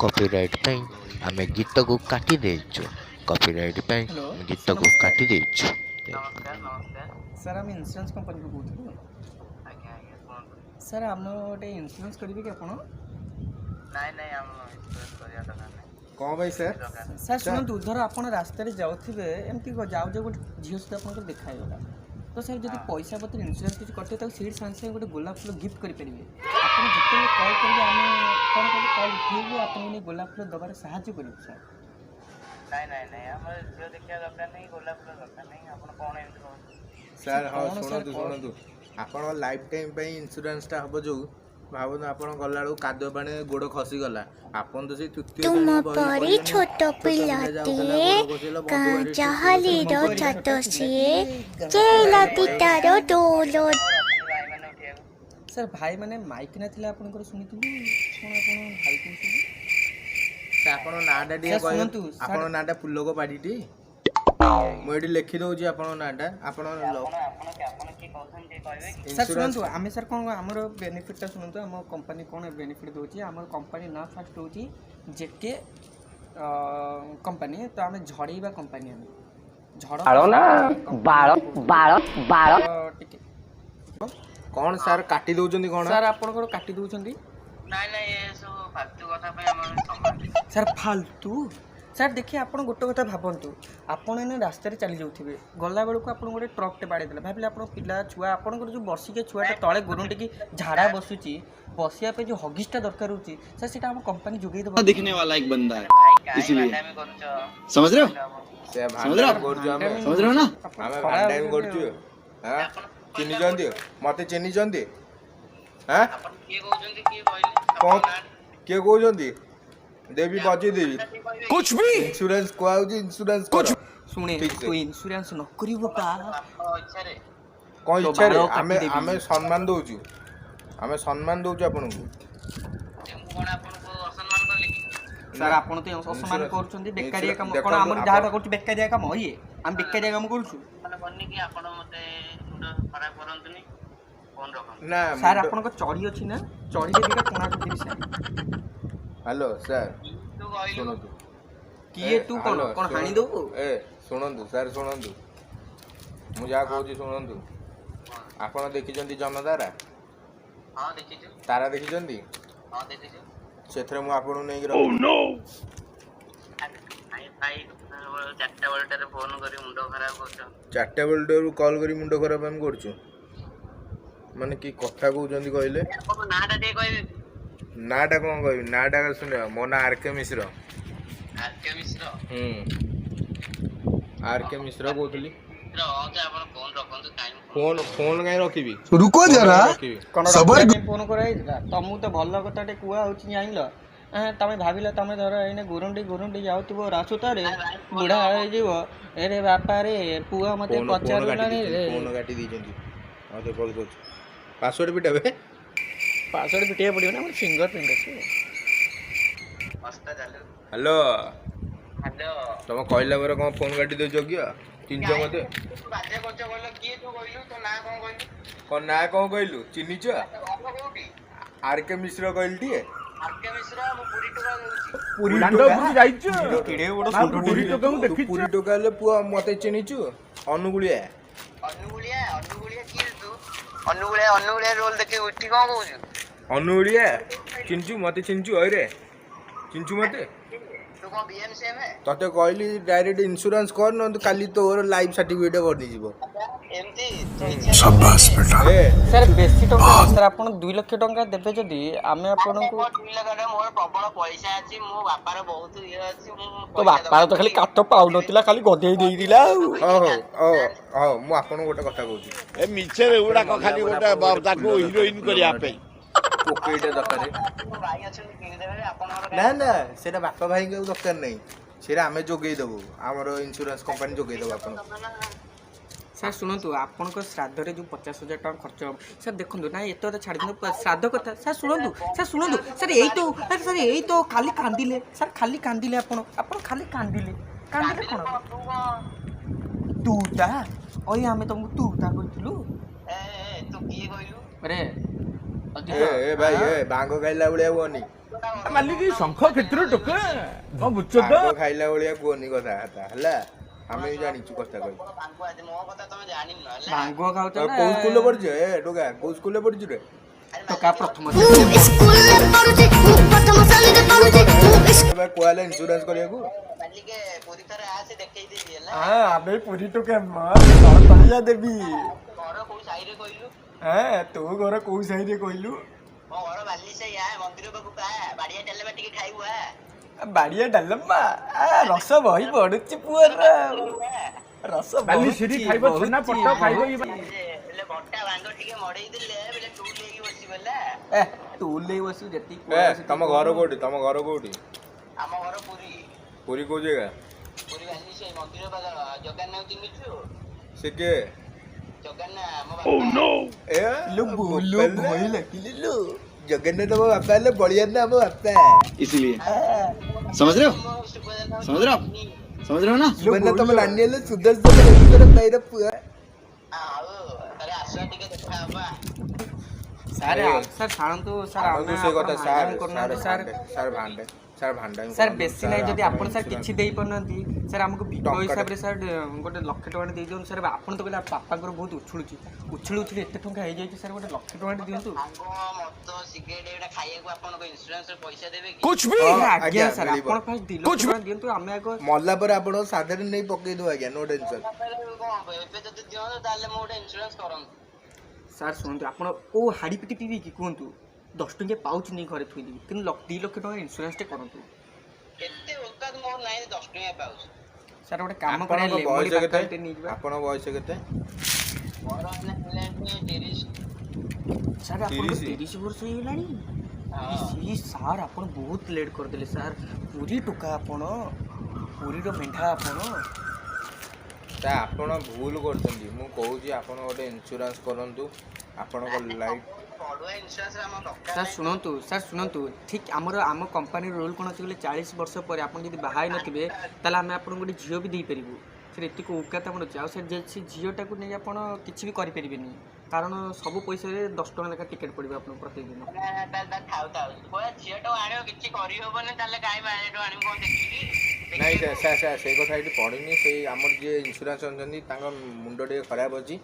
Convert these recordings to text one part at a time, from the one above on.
Copyright ପାଇଁ ଆମେ ଗୀତକୁ କାଟି ଦେଇଛୁ। କପିରାଇଟ୍ ପାଇଁ ହ୍ୟାଲୋ ଆମେ ସାର୍ ଗୀତକୁ ନମସ୍କାର। କାଟି ଦେଇଛୁ। ସାର୍ ଆମେ ଇନ୍ସୁରାନ୍ସ କମ୍ପାନୀରୁ କହୁଥିଲୁ। ଆଜ୍ଞା ଆଜ୍ଞା କୁହନ୍ତୁ। ସାର୍ ଆମ ଗୋଟେ ଇନ୍ସୁରାନ୍ସ କରିବେ କି ଆପଣ? ନାଇଁ ଆମ ଇନ୍ସୁରାନ୍ସ କରିବା ଦରକାର ନାହିଁ। କ'ଣ ପାଇଁ ସାର୍? ସାର୍ ଶୁଣନ୍ତୁ, ଧର ଆପଣ ରାସ୍ତାରେ ଯାଉଥିବେ, ଏମିତି ଯାଉ ଗୋଟେ ଝିଅ ସହିତ ଆପଣଙ୍କର ଦେଖା ହେଇଗଲା, ତ ସାର୍ ଯଦି ପଇସା ପତ୍ର ଇନ୍ସୁରାନ୍ସ କିଛି କରିଥିବେ ତାକୁ ସେଇଠି ସାଙ୍ଗେ ସାଙ୍ଗେ ଗୋଟେ ଗୋଲାପ ଫୁଲ ଗିଫ୍ଟ କରିପାରିବେ। ଆପଣ ଯେତେବେଳେ କଲ୍ କରିବେ ଆମେ କ'ଣ କରିବୁ, କଲ୍ ଉଠେଇବୁ, ଆପଣଙ୍କୁ ନେଇ ଗୋଲାପ ଫୁଲ ଦେବାରେ ସାହାଯ୍ୟ କରିବୁ ସାର୍। ନାଇଁ ଆମର ଝିଅ ଦେଖିବା ଦରକାର ନାହିଁ, ଗୋଲାପ ଫୁଲ ଦରକାର ନାହିଁ। ଆପଣ କ'ଣ ଏମିତି କହୁଛନ୍ତି? ସାର୍ ହଁ କ'ଣ ସାର୍ ଶୁଣନ୍ତୁ ଆପଣ ଲାଇଫ୍ ଟାଇମ୍ ପାଇଁ ଇନ୍ସୁରାନ୍ସଟା ହେବ ଯେଉଁ ଭାବନ୍ତୁ ଆପଣ ଗଲାବେଳକୁ କାଦୁଅ ପାଣି ଗୋଡ଼ ଖସିଗଲା, ଆପଣ ତ ସେଇ ତୃତୀୟ ତୁମ ଶ୍ରେଣୀ ପରି ଛୋଟ ପିଲାଟିଏ ଯାହାଲିର ଛାତ ସିଏ ଚେଲା ପିତାର ଦୋଳ। ଭାଇମାନେ ଉଠିବାକୁ ସାର୍ ଭାଇମାନେ ମାଇକିନା ଥିଲେ ଆପଣଙ୍କର ଶୁଣିଥିଲୁ, କ'ଣ ଆପଣ ଭାଇ କହୁଥିଲେ? ସାର୍ ଆପଣଙ୍କ ନାଁଟା ଟିକେ ସାର୍ କହିବେ। ଶୁଣନ୍ତୁ, ସାର୍ ଆପଣଙ୍କ ନାଁଟା ପୁଲକ ପାଢ଼ୀଟି। ମୁଁ ଏଠି ଲେଖିଦେଉଛି ଆପଣଙ୍କ ନାଁଟା। ଆପଣ ଆପଣ କିଏ କହୁଛନ୍ତି ଟିକେ କହିବେ କି? ସାର୍ ଶୁଣନ୍ତୁ, ଆମେ ସାର୍ କ'ଣ ଆମର ବେନିଫିଟ୍ଟା ଶୁଣନ୍ତୁ, ଆମ କମ୍ପାନୀ କ'ଣ ବେନିଫିଟ୍ ଦେଉଛି। ଆମର କମ୍ପାନୀ ନାଁ ଫାର୍ଷ୍ଟ ହେଉଛି ଜେକେ କମ୍ପାନୀ। ତ ଆମେ ଝଡ଼େଇବା କମ୍ପାନୀ, ଆମେ ଝଡ଼ ଟିକେ କ'ଣ ସାର୍ କାଟି ଦେଉଛନ୍ତି କ'ଣ? ସାର୍ ଆପଣଙ୍କର କାଟି ଦେଉଛନ୍ତି। ନାଇଁ ଏସବୁ ଫାଲତୁ କଥା ପାଇଁ ଆମର ସମୟ ନାହିଁ। ସାର୍ ଫାଲତୁ ସାର୍ ଦେଖିए ଆପଣ ଗୋଟେ କଥା ଭାବନ୍ତୁ, ଆପଣ ଏଇନେ ରାସ୍ତାରେ ଚାଲି ଯାଉଥିବେ, ଗଲାବେଳକୁ ଆପଣଙ୍କୁ ଗୋଟେ ଟ୍ରକ୍ଟେ ବାଡ଼େଇ ଦେଲା, ଭାବିଲେ ଆପଣ ପିଲା ଛୁଆ, ଆପଣଙ୍କର ଯେଉଁ ବର୍ଷିକିଆ ଛୁଆଟା ତଳେ ଗୁରୁଣ୍ଡିକି ଝାଡ଼ା ବସୁଛି, ବସିବା ପାଇଁ ଯେଉଁ ହଗିସ୍ଟା ଦରକାର ହେଉଛି, सार ସେଇଟା ଆମ କମ୍ପାନୀ ଯୋଗାଇ ଦେବ। दिखने वाला एक बंदा है इसलिए ଆମେ କରୁଛ समझ रहे हो ସେ समझ रहे हो समझ रहे हो ना ଆମେ ଭାଣ୍ଡାମି କରୁଛୁ। ହଁ ଚିହ୍ନିଛନ୍ତି ମୋତେ ଚିହ୍ନିଛନ୍ତି? ହଁ ଆପଣ କିଏ କହୁଛନ୍ତି, କିଏ କହିଲେ? କ'ଣ କିଏ କହୁଛନ୍ତି? ଦେବି ବଜେଇ ଦେବି। कुछ भी ଇନ୍ସୁରାନ୍ସ କୁହାହେଉଛି, ଇନ୍ସୁରାନ୍ସ କର। ଶୁଣେ, ଠିକ୍ ସେ। ତୁ ଇନ୍ସୁରାନ୍ସ ନ କରିବ କା ଆପଣଙ୍କ ଇଚ୍ଛାରେ କ'ଣ ତ ଇଚ୍ଛାରେ? ବାଳ ଆମେ କାଟିଦେବି। ଆମେ ସମ୍ମାନ ଦେଉଛୁ, ଆମେ ସମ୍ମାନ ଦେଉଛୁ ଆପଣଙ୍କୁ। ମୁଁ କ'ଣ ଆପଣଙ୍କୁ ଅସମ୍ମାନ କଲି କି? ସାର୍ ଆପଣ ତ ଅସମ୍ମାନ କରୁଛନ୍ତି, ବେକାରିଆ କାମ। ଦେଖନ୍ତୁ, କ'ଣ ଆମର ଯାହା କରୁଛୁ ବେକାରିଆ କାମ? ଇଏ ଆମେ ବେକାରିଆ କାମ କରୁଛୁ? ମାନେ ବନି କି ଆପଣ ମୋତେ ମୁଣ୍ଡ ଖରାପ କରନ୍ତୁନି, ଫୋନ୍ ରଖନ୍ତୁ। ନା ସାର୍ ଆପଣଙ୍କ ଚଢ଼ି ଅଛି ନା? ଚଢ଼ିରେ ଦିଟା କୋଣା କରିଦେବି ସାର୍। ହ୍ୟାଲୋ ସାର୍ ତୁ କହିଲୁ ଶୁଣନ୍ତୁ। କିଏ ତୁ କ'ଣ ହ୍ୟାଲୋ, କ'ଣ ହାଣି ଶୁଣନ୍ତୁ। ଦେବୁ? ଶୁଣନ୍ତୁ ସାର୍ ଶୁଣନ୍ତୁ, ମୁଁ ଯାହା କହୁଛି ଶୁଣନ୍ତୁ। ଆପଣ ଦେଖିଛନ୍ତି ଜନତାରା? ହଁ ଦେଖିଛୁ, ତାରା ଦେଖିଛନ୍ତି? ହଁ ଦେଖିଛୁ। ସେଥିରେ ମୁଁ ଆପଣଙ୍କୁ ନେଇକି ରଖିବି। ଭାଇ 4ଟା ବେଳଟାରେ ଫୋନ୍ କରି ମୁଣ୍ଡ ଖରାପ କରୁଛ। 4ଟା ବେଳଟାରୁ କଲ୍ କରି ମୁଣ୍ଡ ଖରାପ ଆମେ କରୁଛୁ? ମାନେ କି କଥା କହୁଛନ୍ତି କହିଲେ? ଆପଣଙ୍କ ନାଁଟା ଟିକେ କହିବେ? ନାଁଟା କ'ଣ କହିବି? ନାଁଟା ଶୁଣିବ, ମୋ ନାଁ ଆର୍ କେ ମିଶ୍ର। ଆର୍କେ ମିଶ୍ର। ଆର୍ କେ ମିଶ୍ର କହୁଥିଲି। ଆପଣ ଫୋନ୍ ରଖନ୍ତୁ, କାଇଁ ଫୋନ୍ କାହିଁ ରଖିବି? रुको जरा ରଖିବି। କ'ଣ ରଖିବା ପାଇଁ ଫୋନ୍ କରାଯାଇଥିଲା? ତମକୁ ତ ଭଲ କଥାଟେ କୁହା ହେଉଛି ଜାଣିଲ। ତମେ ଭାବିଲ ତମେ ଧର ଏଇନେ ଗୁରୁଣ୍ଡି ଯାଉଥିବ ରାସ୍ତାରେ, ବୁଢ଼ା ହେଇଯିବ, ଏରେ ବାପାରେ ପୁଅ ମୋତେ ପଚାରୁଲାଣି ରେ। ଫୋନ୍ କାଟି ଦେଇଛନ୍ତି। ହଁ ତ କଲ୍ କରୁଛୁ। ପାସୱାର୍ଡ଼ ପିଟାବେ? ପାସୱାର୍ଡ଼ ପିଟିବାକୁ ପଡ଼ିବ ନା, ଆମର ଫିଙ୍ଗର ପ୍ରିଣ୍ଟ ଅଛି। ଅସ୍ତା ଚାଲୁ। Hello, hello. ତମେ କହିଲା ପରେ କ'ଣ ଫୋନ୍ କାଟି ଦେଉଛ କି? ଚିହ୍ନିଛ ମୋତେ? ବାଧ୍ୟ କରୁଛ କହିଲ, କିଏ ତୁ କହିଲୁ, ତୋ ନାଁ କ'ଣ କହିଲୁ? କ'ଣ ନାଁ କ'ଣ କହିଲୁ? ଚିହ୍ନିଛ? ଘର କୋଉଠି? ଆର୍ କେ ମିଶ୍ର କହିଲି ଟିକେ। ଆର୍କେ ମିଶ୍ର, ମୁଁ ପୁରୀ ଟୁକା ଦଉଛି। ପୁରୀ ଟୋକା ହେଲେ ପୁଅ ମୋତେ ଚିହ୍ନିଛୁ? ଅନୁଗୁଳିଆ ଅନୁଗୁଳିଆ କିଏ ତୁ? ଅନୁଗୁଳିଆ ରୋଲ ଦେଖି ଉଠି କ'ଣ କହୁଛୁ? ଅନୁଗୁଳିଆ ଚିହ୍ନିଛୁ? ମୋତେ ଚିହ୍ନିଛୁ? ଅଇରେ ଚିହ୍ନିଛୁ ମୋତେ? ତୁ କ'ଣ BMCM? ତତେ କହିଲି ଡାଇରେକ୍ଟ ଇନ୍ସୁରାନ୍ସ କର, ନହେଲେ କାଲି ତୋର ଲାଇଫ୍ ସାର୍ଟିଫିକେଟ୍ ବନିଯିବ। ଏମିତି ସାର୍ ବେଶୀ ଟଙ୍କା ସାର୍, ଆପଣ 2 ଲକ୍ଷ ଟଙ୍କା ଦେବେ ଯଦି ଆମେ ଆପଣଙ୍କୁ। ମୋର ପ୍ରବଳ ପଇସା ଅଛି, ମୋ ବାପାର ବହୁତ ଇଏ ଅଛି। ତ ବାପାର ତ ଖାଲି କାଠ ପାଉନଥିଲା, ଖାଲି ଗଦେଇ ଦେଇଥିଲା ଆଉ। ହଉ ମୁଁ ଆପଣଙ୍କୁ ଗୋଟେ କଥା କହୁଛି। ए मिछे उड़ाक खाली गोटे ताको हिरोइन करिया पे ପୋକେଇଟା ଦରକାର। ଭାଇ ଅଛନ୍ତି କିଣିଦେବେ ଆପଣଙ୍କର। ନା ସେଇଟା ବାପା ଭାଇଙ୍କୁ ଦରକାର ନାହିଁ, ସେଇଟା ଆମେ ଯୋଗେଇ ଦେବୁ। ଆମର ଇନ୍ସୁରାନ୍ସ କମ୍ପାନୀ ଯୋଗେଇ ଦେବୁ ଆପଣ। ସାର୍ ଶୁଣନ୍ତୁ, ଆପଣଙ୍କ ଶ୍ରାଦ୍ଧରେ ଯେଉଁ 50,000 ଟଙ୍କା ଖର୍ଚ୍ଚ ହେବ, ସାର୍ ଦେଖନ୍ତୁ ନା, ଏତେ କଥା ଛାଡ଼ି ଦିଅନ୍ତୁ ଶ୍ରାଦ୍ଧ କଥା। ସାର୍ ଶୁଣନ୍ତୁ ସାର୍ ଏଇ ତ ଖାଲି କାନ୍ଦିଲେ ସାର୍, ଖାଲି କାନ୍ଦିଲେ ଆପଣ ଖାଲି କାନ୍ଦିଲେ କ'ଣ? ତୁ ଆମେ ତମକୁ ତୁ ତା କହିଥିଲୁ? ତୁ କିଏ କହିଲୁ? ଆରେ ଏ ଭାଇ ଏ ଭାଙ୍ଗ ଖାଇଲା ଭଳିଆ କୁହନି। ମାଲିକ ଶଙ୍ଖ କ୍ଷେତ୍ର ଟୋକା କଣ ବୁଝୁଛ ତ? ଭାଙ୍ଗ ଖାଇଲା ଭଳିଆ କୁହନି କଥାବାର୍ତ୍ତା ହେଲା। ଆମେ ବି ଜାଣିଛୁ କଥା କହି। ମୋ କଥା ତମେ ଜାଣିନ ହେଲା। ଭାଙ୍ଗୁଆ ଖାଉଛ ନା କୋଉ ସ୍କୁଲରେ ପଢିଛ ଏ ଟୋକା? କୋଉ ସ୍କୁଲରେ ପଢିଛୁ ରେ? ଟୋକା ପ୍ରଥମ କୁହାହେଲା ଇନ୍ସୁରାନ୍ସ କରିବାକୁ। ମାଲିକେ ପୁରୀ ଥରେ ଆସେ ଦେଖେଇ ଦେବି ହେଲା। ଆମେ ପୁରୀ ଟୋକା ତଳିଆ ଦେବି। ଘର କୋଉ ସାହିରେ କହିଲୁ? ତୋ ଘର କୋଉ ସାହିରେ କହିଲୁ? ମୋ ଘର ବାଲି ସାହି ମନ୍ଦିର ପାଖକୁ ବାଡିଆ ଡାଲମା ଟିକେ ଖାଇବୁ ବାଡିଆ ଡାଲମା ରସ ବହି ପଡୁଛି ପୁଅର ରସ ବାଲି ସିରି ଖାଇବ ଛେନା ପଟ ଖାଇବ ହେଲେ ବଟା ଭାଙ୍ଗ ଟିକେ ମଡେଇ ଦେଲେ ବୋଲେ ଟୁ ନେଇକି ବସିବ ହେଲା। ଟୁଲ ନେଇ ବସି ଯେତିକି ଏ ତମ ଘର କୋଉଠି? ତମ ଘର କୋଉଠି? ଆମ ଘର ପୁରୀ। ପୁରୀ କୋଉ ଜାଗା? ପୁରୀ ବାଲି ସାହି ମନ୍ଦିର ପାଖ ଜଗନ୍ନାଥ ଚିହ୍ନିଛୁ? ସେ କିଏ? ଜଗନ୍ନାଥ ମୋ ଏ लो बोलो भय लगिले लो ଜଗନ୍ନାଥ ମୋ ବାପା ହେଲେ ବଳିଆନା ଆମ ବାପା। इसलिए समझ रहे हो समझ रहे हो समझ रहे हो ना ମାନେ ତମ ନାନୀ ହେଲେ ସୁଦର୍ଶନ ରେଡ୍ଡିଙ୍କର ଭାଇର ପୁଅ। ଆଉ ତାହେଲେ ଆସ ଟିକେ ଦେଖା ହବା। ସାର୍ ସାର୍ ଛାଡ଼ନ୍ତୁ ସାର୍ ଆମେ ସେ କଥା ସାର୍ କରୁନାହାନ୍ତି ସାର୍ ସାର୍ ଭାଣ୍ଡା ସାର୍ ବେଶୀ ନାହିଁ ଯଦି ଆପଣ ସାର୍ କିଛି ଦେଇପାରୁନାହାନ୍ତି ସାର୍ ଆମକୁ ଭିକ ହିସାବରେ ସାର୍ ଗୋଟେ 1,00,000 ଟଙ୍କା ଦେଇଦିଅନ୍ତୁ ସାର୍। ଆପଣ ତ କହିଲେ ବାପାଙ୍କର ବହୁତ ଉଛୁଳୁଛି ଉଛୁଳି ଏତେ ଟଙ୍କା ହେଇଯାଇଛି ସାର୍ ଗୋଟେ 1,00,000 ଟଙ୍କା ଦିଅନ୍ତୁ। ଭାଙ୍ଗ ମଦ ସିଗାରେଟ ଏଗୁଡ଼ା ଖାଇବାକୁ ଆପଣଙ୍କ ଇନ୍ସୁରାନ୍ସରେ ପଇସା ଦେବେ କି? ଆଜ୍ଞା ସାର୍ ଆପଣ ଫାଷ୍ଟ 2,00,000 ଟଙ୍କା ଦିଅନ୍ତୁ ଆମେ ଆଗ ମଲା ପରେ ଆପଣ ସାଧାରଣ ନେଇ ପକେଇ ଦଉ ଆଜ୍ଞା ନୋ ଟେନସନ୍। କଣ ଏବେ ଯଦି ଦିଅନ୍ତୁ ତାହେଲେ ମୁଁ ଗୋଟେ ଇନ୍ସୁରାନ୍ସ କରନ୍ତୁ। ସାର୍ ଶୁଣନ୍ତୁ ଆପଣ ଓ ହାଡ଼ି ପିଟି ପିଇକି କୁହନ୍ତୁ 10 ଟଙ୍କିଆ ପାଉଚ୍ ନେଇ ଘରେ ଥୋଇଦେବି କିନ୍ତୁ 2,00,000 ଟଙ୍କା ଇନ୍ସୁରାନ୍ସଟେ କରନ୍ତୁ। ଏତେ ଓକାତ ମୋର ନାହିଁ 10 ଟଙ୍କା ପାଉଛି। ସାର୍ ଗୋଟେ କାମ କରିବା ଆପଣଙ୍କ ବୟସ କେତେ? ନେଇଯିବା। ଆପଣଙ୍କ ବୟସ କେତେ? ମୋର ହେଲାଣି 30। ସାର୍ ଆପଣଙ୍କୁ 30 ବର୍ଷ ହେଇଗଲାଣି? ଇ ସାର୍ ଆପଣ ବହୁତ ଲେଟ୍ କରିଦେଲେ ସାର୍। ପୁରୀ ଟୋକା ଆପଣ ପୁରୀର ମେଣ୍ଢା ଆପଣ। ଆପଣ ଭୁଲ କରୁଛନ୍ତି। ମୁଁ କହୁଛି ଆପଣ ଗୋଟେ ଇନ୍ସୁରାନ୍ସ କରନ୍ତୁ ଆପଣଙ୍କ ଲାଇଫ୍। ବଡୁଆ ଇନ୍ସୁରାନ୍ସରେ ଆମ ଦରକାର ସାର୍ ଶୁଣନ୍ତୁ ଠିକ୍ ଆମ କମ୍ପାନୀର ରୁଲ୍ କ'ଣ ଅଛି କହିଲେ 40 ବର୍ଷ ପରେ ଆପଣ ଯଦି ବାହା ହେଇନଥିବେ ତାହେଲେ ଆମେ ଆପଣଙ୍କୁ ଗୋଟେ ଝିଅ ବି ଦେଇପାରିବୁ। ସାର୍ ଏତିକି ଉକାତ ଆମର ଅଛି। ଆଉ ସାର୍ ସେ ଝିଅଟାକୁ ନେଇ ଆପଣ କିଛି ବି କରିପାରିବେନି କାରଣ ସବୁ ପଇସାରେ 10 ଟଙ୍କା ଲେଖା ଟିକେଟ୍ ପଡ଼ିବ ଆପଣଙ୍କୁ ପ୍ରତିଦିନ। ଥାଉ ଝିଅଟାକୁ ଆଣିବ କିଛି କରିହବନି ତାହେଲେ କାହିଁ ବାହାରଠୁ ଆଣିବୁ କଣ ଦେଖିକି? ନାଇଁ ସାର୍ ସେଇ କଥା ଏଠି ପଡ଼ିନି। ସେଇ ଆମର ଯିଏ ଇନ୍ସୁରାନ୍ସ ଅଛନ୍ତି ତାଙ୍କ ମୁଣ୍ଡ ଟିକେ ଖରାପ ଅଛି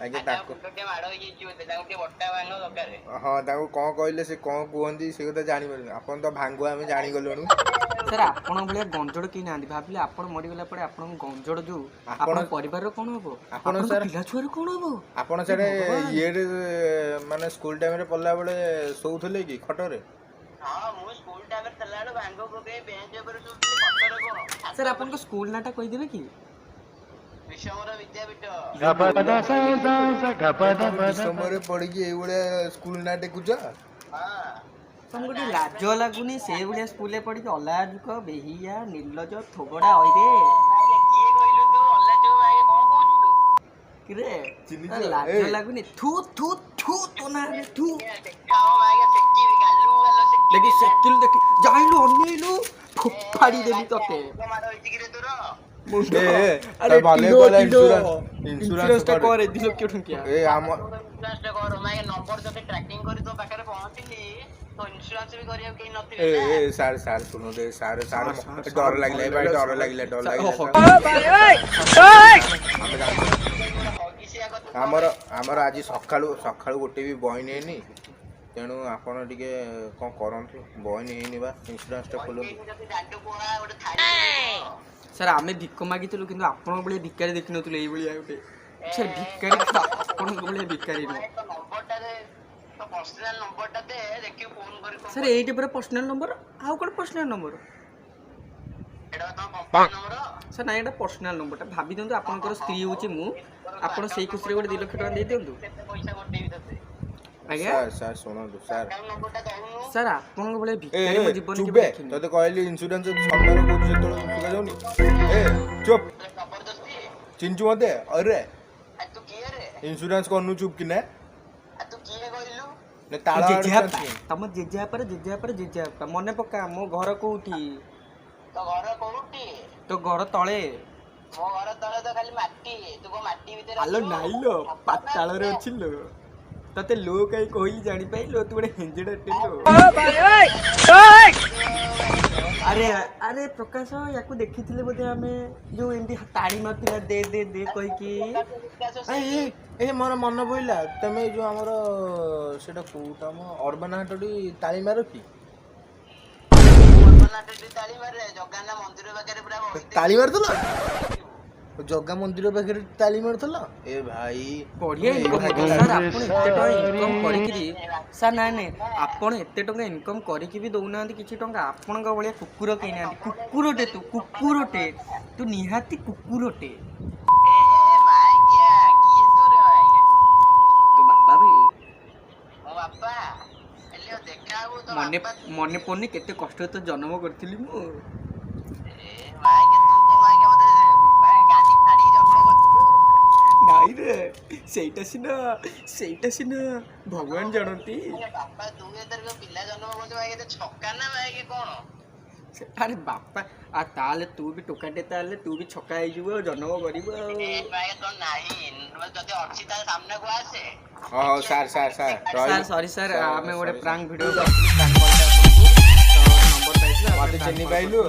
ଆଜ୍ଞା। ତାଙ୍କୁ ମାଡ଼ ହେଇଯାଇଛି ବୋଧେ ତାଙ୍କୁ ଟିକେ ବଟା ଭାଙ୍ଗ ଦରକାର। ହଁ ତାଙ୍କୁ କ'ଣ କହିଲେ ସେ କ'ଣ କୁହନ୍ତି ସେ କଥା ଜାଣିପାରୁନି। ଆପଣ ତ ଭାଙ୍ଗୁଆ ଆମେ ଜାଣିଗଲୁଣୁ। ସାର୍ ଆପଣଙ୍କ ଭଳିଆ ଗଞ୍ଜଡ଼ କେହି ନାହାନ୍ତି। ଭାବିଲେ ଆପଣ ମରିଗଲା ପରେ ଆପଣଙ୍କ ଗଞ୍ଜଡ଼ ଯୋଉ ଆପଣଙ୍କ ପରିବାରର କ'ଣ ହବ? ଆପଣଙ୍କ ପିଲା ଛୁଆର କ'ଣ ହବ? ଆପଣ ସାର୍ ଇଏରେ ମାନେ ସ୍କୁଲ ଟାଇମରେ ପଢ଼ିଲା ବେଳେ ଶୋଉଥିଲେ କି ଖଟରେ? ହଁ ମୁଁ ସ୍କୁଲ ଟାଇମରେ ଥିଲାବେଳେ ଭାଙ୍ଗ ପକେଇ ବେଞ୍ଚ ଉପରେ ଶୋଉଥିଲି। ଖଟରେ କ'ଣ? ସାର୍ ଆପଣଙ୍କ ସ୍କୁଲ ନାଁଟା କହିଦେବେ କି? ବିଷମର ବିଦ୍ୟାପୀଠ। ବିଷମରେ ପଢିକି ଏଇଭଳିଆ ସ୍କୁଲ ନାଁ ଟେକୁଛ? ତମକୁ ଟିକେ ଲାଜ ଲାଗୁନି? ସେଇଭଳିଆ ସ୍କୁଲରେ ପଢିକି ଅଲାଜୁକ ବେହିଆ ନିର୍ଲଜ ଥୋବଡ଼ା ଅଇରେ କିଏ କହିଲୁ ତୁ? ଅଲାଜୁ ଭାଇ କ'ଣ କହୁଛୁ ତୁ? କିରେ ଲାଜ ଲାଗୁନି? ଥୁ ଥୁ ଥୁ ତୋ ନାଁରେ ଥୁ। ଦେଖି ସେକିଲୁ ଦେଖି ଯାଇଲୁ ଅନେଇଲୁ ଫୋପାଡ଼ି ଦେବି ତତେ। ଇନ୍ସୁରାନ୍ସଟା କରେ 2,00,000 ଟଙ୍କିଆ। ନମ୍ବର ଯଦି ଟ୍ରାକିଂ କରି ତୋ ପାଖରେ ପହଞ୍ଚିଲି ତ ଇନ୍ସୁରାନ୍ସ ବି କରିବାକୁ କେହି ନଥିବେ। ସାର୍ ଶୁଣନ୍ତୁ ସାର୍ ଡର ଲାଗିଲା ଭାଇ ଡର ଲାଗିଲା ଆମର ଆଜି ସକାଳୁ ଗୋଟେ ବି ବହି ନେଇନି। ତେଣୁ ଆପଣ ଟିକେ କ'ଣ କରନ୍ତୁ। ବହି ହେଇନି ବା ଇନ୍ସୁରାନ୍ସଟା ଖୋଲନ୍ତୁ। ସାର୍ ଆମେ ଭିକ ମାଗିଥିଲୁ କିନ୍ତୁ ଆପଣଙ୍କ ଭଳିଆ ଭିକାରୀ ଦେଖିନଥିଲୁ ଏଇଭଳିଆ ଗୋଟେ। ସାର୍ ଭିକାରୀ ଆପଣଙ୍କ ଭଳିଆ ଭିକାରୀ ନୁହଁ ସାର୍। ଏଇଠି ପୁରା ପର୍ସନାଲ ନମ୍ବର। ଆଉ କ'ଣ ପର୍ସନାଲ ନମ୍ବର? ସାର୍ ନାଇଁ ଏଇଟା ପର୍ସନାଲ ନମ୍ବରଟା। ଭାବି ଦିଅନ୍ତୁ ଆପଣଙ୍କର ସ୍ତ୍ରୀ ହେଉଛି ମୁଁ। ଆପଣ ସେଇ ଖୁସିରେ ଗୋଟେ 2,00,000 ଟଙ୍କା ଦେଇଦିଅନ୍ତୁ। ଆଜ୍ଞା ସାର୍ ଶୁଣନ୍ତୁ ସାର୍ ଆପଣଙ୍କ ଭଳିଆ ଭିକାରୀ ମୋ ଜୀବନରେ କେବେ ଦେଖିନି। ତତେ କହିଲି ଇନ୍ସୁରାନ୍ସ ସମ୍ମାନ କହୁଛୁ ସେତେବେଳେ ଶୁଭା ଯାଉନି? ଏ ଚୁପ୍ ଚିହ୍ନିଛୁ ମତେ? ଅରେ ଇନ୍ସୁରାନ୍ସ କରୁନୁ ଚୁପ୍ କିନା। ତମ ଜେଜେବାପାର ମନେ ପକା ମୋ ଘର କୋଉଠି? ତୋ ଘର ତଳେ। ମୋ ଘର ତଳେ ତ ଖାଲି ମାଟି। ତୁ କଣ ମାଟି ଭିତରେ ଆଲୋ ନାଇଲୋ ପାତାଳରେ ଅଛି ଲୋ। ତତେ ଲୋ କାଇଁ କହିଲି ଜାଣିପାଇଲୁ ତୁ ଗୋଟେ ହେଞ୍ଜେଡ଼ଟେ ଆରେ ଆରେ ପ୍ରକାଶ ୟାକୁ ଦେଖିଥିଲେ ବୋଧେ ଆମେ ଯୋଉ ଏମିତି ତାଳି ମାରୁଥିଲା ଦେ ଦେ ଦେ କହିକି ଏ ମୋର ମନେ ପଇଲା ତମେ ଯୋଉ ଆମର ସେଟା କୋଉଟା ଆମ ଅର୍ବାନ ହାଟଟି ତାଳି ମାର କି ତାଳି ମାରୁଥିଲ ଜଗା ମନ୍ଦିର ପାଖରେ ତାଳି ମାରୁଥିଲ ଏ ଭାଇ ବଢିଆ ଇନକମ୍ ସାର୍ ଆପଣ ଏତେ ଟଙ୍କା ଇନକମ୍ କରିକିରି ସାର୍ ନାଇଁ ନାଇଁ ଆପଣ ଏତେ ଟଙ୍କା ଇନକମ୍ କରିକି ବି ଦଉନାହାନ୍ତି କିଛି ଟଙ୍କା ଆପଣଙ୍କ ଭଳିଆ କୁକୁର କେହି ନାହାନ୍ତି କୁକୁରଟେ ତୁ କୁକୁରଟେ ତୁ ନିହାତି କୁକୁରଟେ ତୋ ବାପା ବି ମନେ ମନେ ପଡୁନି କେତେ କଷ୍ଟରେ ତ ଜନ୍ମ କରିଥିଲି ମୁଁ ନାଇଁ ରେ ସେଇଟା ସିନା ଭଗବାନ ଜାଣନ୍ତି ଆରେ ବାପା ଆଉ ତାହେଲେ ତୁ ବି ଟୋକାଟେ ତାହେଲେ ତୁ ବି ଛକା ହେଇଯିବୁ ଆଉ ଜନ୍ମ କରିବୁ ଆଉ ହଉ ସାର୍ ସରି ସାର୍ ଆମେ ଗୋଟେ ପ୍ରାଙ୍କ ଭିଡ଼ିଓ କରିଥିଲୁ ପ୍ରାଙ୍କ ନମ୍ବର ପାଇଥିଲୁ ମତେ ଚିହ୍ନି ପାଇଲୁ